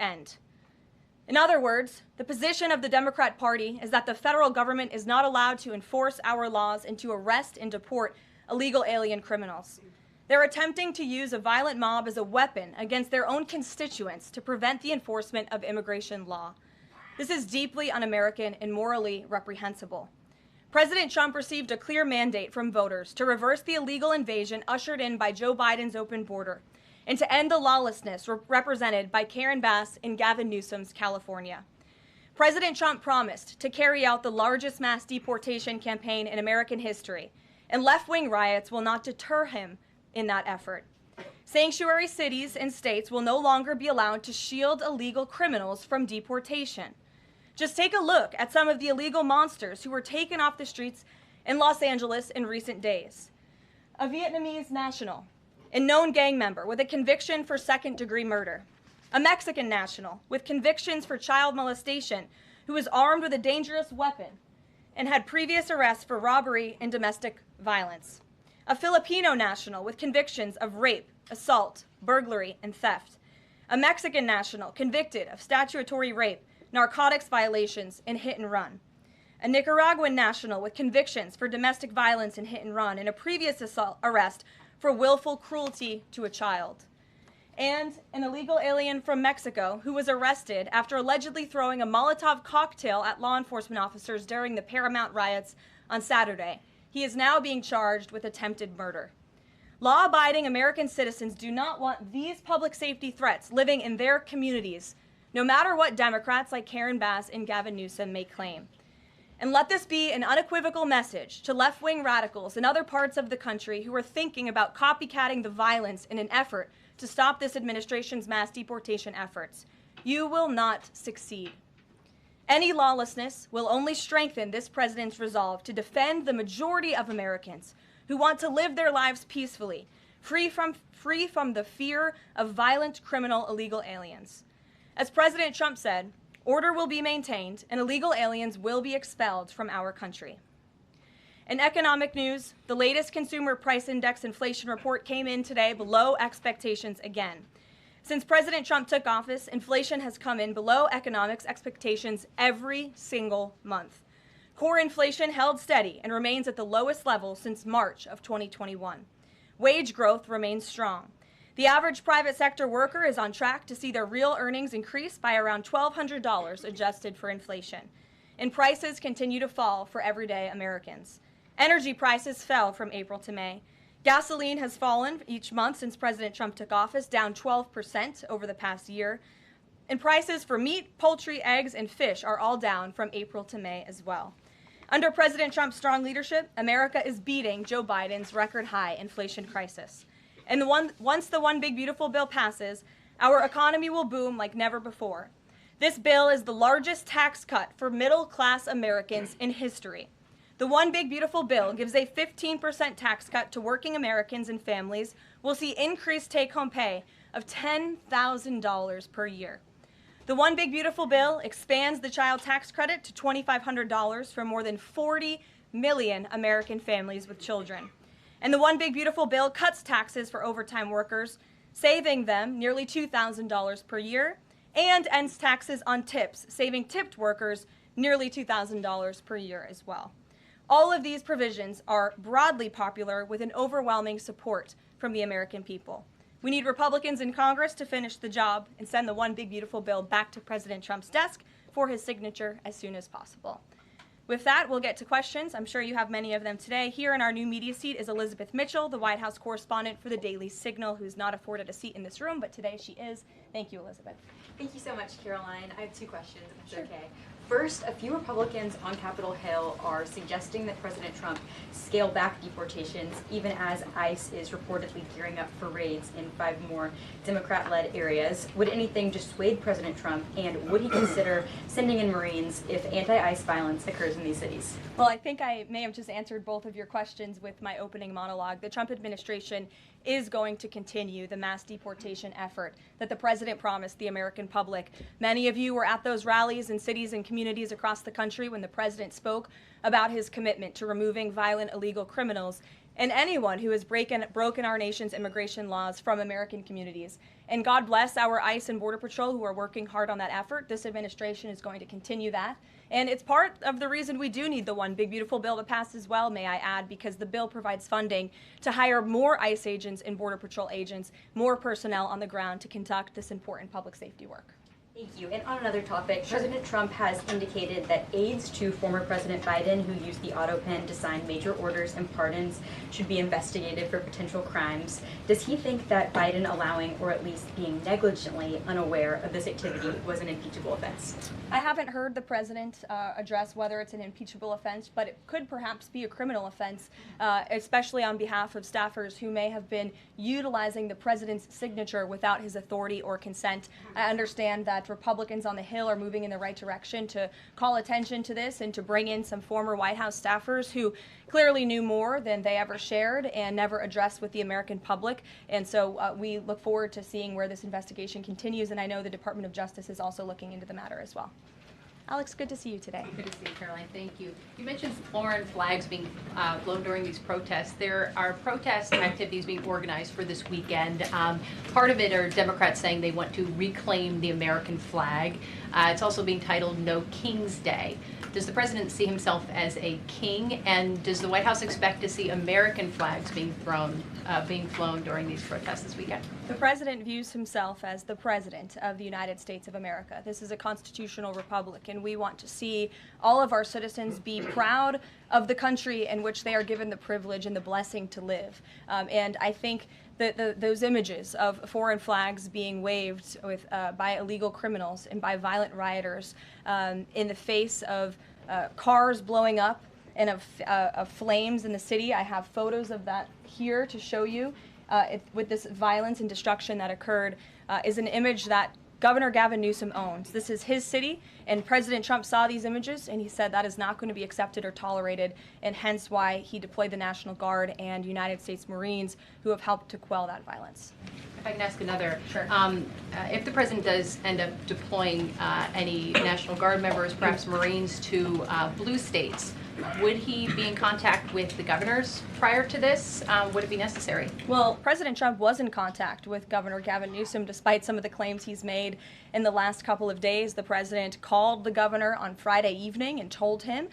end. In other words, the position of the Democrat Party is that the federal government is not allowed to enforce our laws and to arrest and deport illegal alien criminals. They're attempting to use a violent mob as a weapon against their own constituents to prevent the enforcement of immigration law. This is deeply un-American and morally reprehensible. President Trump received a clear mandate from voters to reverse the illegal invasion ushered in by Joe Biden's open border and to end the lawlessness represented by Karen Bass in Gavin Newsom's California. President Trump promised to carry out the largest mass deportation campaign in American history, and left-wing riots will not deter him in that effort. Sanctuary cities and states will no longer be allowed to shield illegal criminals from deportation. Just take a look at some of the illegal monsters who were taken off the streets in Los Angeles in recent days. A Vietnamese national, a known gang member with a conviction for second-degree murder. A Mexican national with convictions for child molestation who was armed with a dangerous weapon and had previous arrests for robbery and domestic violence. A Filipino national with convictions of rape, assault, burglary, and theft. A Mexican national convicted of statutory rape, narcotics violations, and hit and run. A Nicaraguan national with convictions for domestic violence and hit and run, and a previous arrest for willful cruelty to a child. And an illegal alien from Mexico who was arrested after allegedly throwing a Molotov cocktail at law enforcement officers during the Paramount riots on Saturday. He is now being charged with attempted murder. Law-abiding American citizens do not want these public safety threats living in their communities, no matter what Democrats like Karen Bass and Gavin Newsom may claim. And let this be an unequivocal message to left-wing radicals in other parts of the country who are thinking about copycatting the violence in an effort to stop this administration's mass deportation efforts. You will not succeed. Any lawlessness will only strengthen this president's resolve to defend the majority of Americans who want to live their lives peacefully, free from the fear of violent criminal illegal aliens. As President Trump said, order will be maintained and illegal aliens will be expelled from our country. In economic news, the latest Consumer Price Index inflation report came in today below expectations again. Since President Trump took office, inflation has come in below economics expectations every single month. Core inflation held steady and remains at the lowest level since March of 2021. Wage growth remains strong. The average private sector worker is on track to see their real earnings increase by around $1,200 adjusted for inflation. And prices continue to fall for everyday Americans. Energy prices fell from April to May. Gasoline has fallen each month since President Trump took office, down 12% over the past year. And prices for meat, poultry, eggs, and fish are all down from April to May as well. Under President Trump's strong leadership, America is beating Joe Biden's record-high inflation crisis. And once the One Big Beautiful Bill passes, our economy will boom like never before. This bill is the largest tax cut for middle-class Americans in history. The One Big Beautiful Bill gives a 15% tax cut to working Americans and families. We'll see increased take-home pay of $10,000 per year. The One Big Beautiful Bill expands the child tax credit to $2,500 for more than 40 million American families with children. And the One Big Beautiful Bill cuts taxes for overtime workers, saving them nearly $2,000 per year, and ends taxes on tips, saving tipped workers nearly $2,000 per year as well. All of these provisions are broadly popular with an overwhelming support from the American people. We need Republicans in Congress to finish the job and send the One Big Beautiful Bill back to President Trump's desk for his signature as soon as possible. With that, we'll get to questions. I'm sure you have many of them today. Here in our new media seat is Elizabeth Mitchell, the White House correspondent for the Daily Signal, who's not afforded a seat in this room, but today she is. Thank you, Elizabeth. Thank you so much, Caroline. I have two questions, if that's okay. First, a few Republicans on Capitol Hill are suggesting that President Trump scale back deportations, even as ICE is reportedly gearing up for raids in 5 more Democrat-led areas. Would anything dissuade President Trump, and would he consider sending in Marines if anti-ICE violence occurs in these cities? Well, I think I may have just answered both of your questions with my opening monologue. The Trump administration is going to continue the mass deportation effort that the president promised the American public. Many of you were at those rallies in cities and communities across the country when the president spoke about his commitment to removing violent illegal criminals. and anyone who has broken our nation's immigration laws from American communities. And God bless our ICE and Border Patrol who are working hard on that effort. This administration is going to continue that. And it's part of the reason we do need the one big beautiful bill to pass as well, may I add, because the bill provides funding to hire more ICE agents and Border Patrol agents, more personnel on the ground to conduct this important public safety work. Thank you. And on another topic, President Trump has indicated that aides to former President Biden who used the auto pen to sign major orders and pardons should be investigated for potential crimes. Does he think that Biden allowing, or at least being negligently unaware of this activity, was an impeachable offense? I haven't heard the president address whether it's an impeachable offense, but it could perhaps be a criminal offense, especially on behalf of staffers who may have been utilizing the president's signature without his authority or consent. I understand that Republicans on the Hill are moving in the right direction to call attention to this and to bring in some former White House staffers who clearly knew more than they ever shared and never addressed with the American public. And so we look forward to seeing where this investigation continues, and I know the Department of Justice is also looking into the matter as well. Alex, good to see you today. Good to see you, Caroline. Thank you. You mentioned foreign flags being blown during these protests. There are protest activities being organized for this weekend. Part of it are Democrats saying they want to reclaim the American flag. It's also being titled No King's Day. Does the president see himself as a king, and does the White House expect to see American flags being flown during these protests this weekend? The president views himself as the president of the United States of America. This is a constitutional republic, and we want to see all of our citizens be proud of the country in which they are given the privilege and the blessing to live. And I think that those images of foreign flags being waved with, by illegal criminals and by violent rioters in the face of cars blowing up and of flames in the city. I have photos of that here to show you. With this violence and destruction that occurred, is an image that Governor Gavin Newsom owns. This is his city, and President Trump saw these images, and he said that is not going to be accepted or tolerated, and hence why he deployed the National Guard and United States Marines who have helped to quell that violence. If I can ask another. Sure. If the president does end up deploying any National Guard members, perhaps Marines, to blue states, would he be in contact with the governors prior to this? Would it be necessary? Well, President Trump was in contact with Governor Gavin Newsom despite some of the claims he's made in the last couple of days. The president called the governor on Friday evening and told him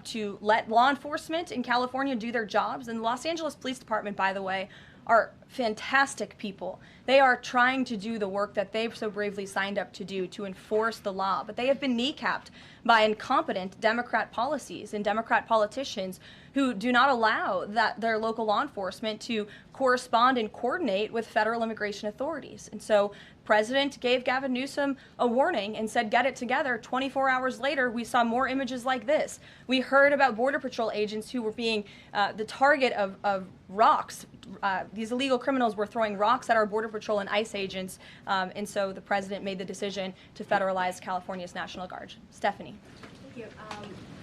to let law enforcement in California do their jobs. And the Los Angeles Police Department, by the way, are fantastic people. They are trying to do the work that they've so bravely signed up to do, to enforce the law, but they have been kneecapped by incompetent Democrat policies and Democrat politicians who do not allow their local law enforcement to correspond and coordinate with federal immigration authorities. And so the president gave Gavin Newsom a warning and said, get it together. 24 hours later, we saw more images like this. We heard about Border Patrol agents who were being the target of rocks. These illegal criminals were throwing rocks at our Border Patrol and ICE agents, and so the president made the decision to federalize California's National Guard. Stephanie. Thank you.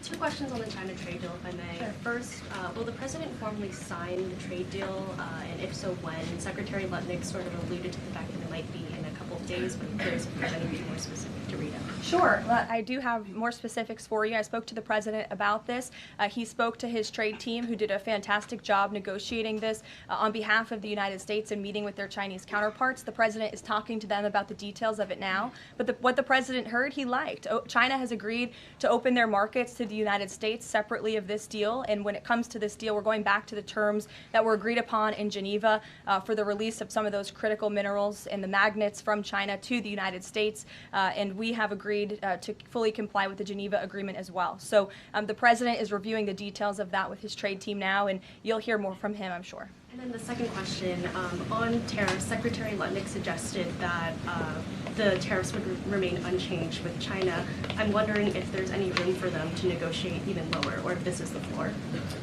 Two questions on the China trade deal, if I may. Sure. First, will the president formally sign the trade deal, and if so, when? Secretary Lutnick sort of alluded to the fact that it might be in a couple of days, but I'm curious if there's anything more specific to read out. Sure. Well, I do have more specifics for you. I spoke to the president about this. He spoke to his trade team, who did a fantastic job negotiating this on behalf of the United States and meeting with their Chinese counterparts. The president is talking to them about the details of it now. But what the president heard, he liked. China has agreed to open their markets to the United States separately of this deal. And when it comes to this deal, we're going back to the terms that were agreed upon in Geneva for the release of some of those critical minerals and the magnets from China to the United States. And we have agreed to fully comply with the Geneva Agreement as well. So the president is reviewing the details of that with his trade team now, and you'll hear more from him, I'm sure. And then the second question, on tariffs, Secretary Lutnick suggested that the tariffs would remain unchanged with China. I'm wondering if there's any room for them to negotiate even lower, or if this is the floor.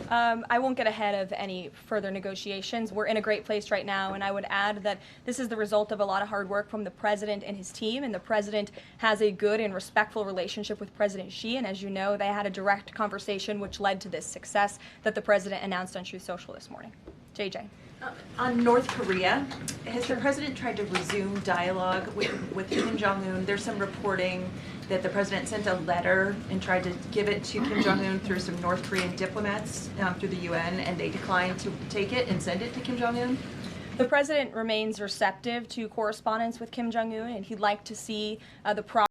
I won't get ahead of any further negotiations. We're in a great place right now, and I would add that this is the result of a lot of hard work from the president and his team, and the president has a good and respectful relationship with President Xi, and as you know, they had a direct conversation which led to this success that the president announced on Truth Social this morning. JJ. On North Korea, has the president tried to resume dialogue with Kim Jong-un? There's some reporting that the president sent a letter and tried to give it to Kim Jong-un through some North Korean diplomats through the UN, and they declined to take it and send it to Kim Jong-un. The president remains receptive to correspondence with Kim Jong-un, and he'd like to see the progress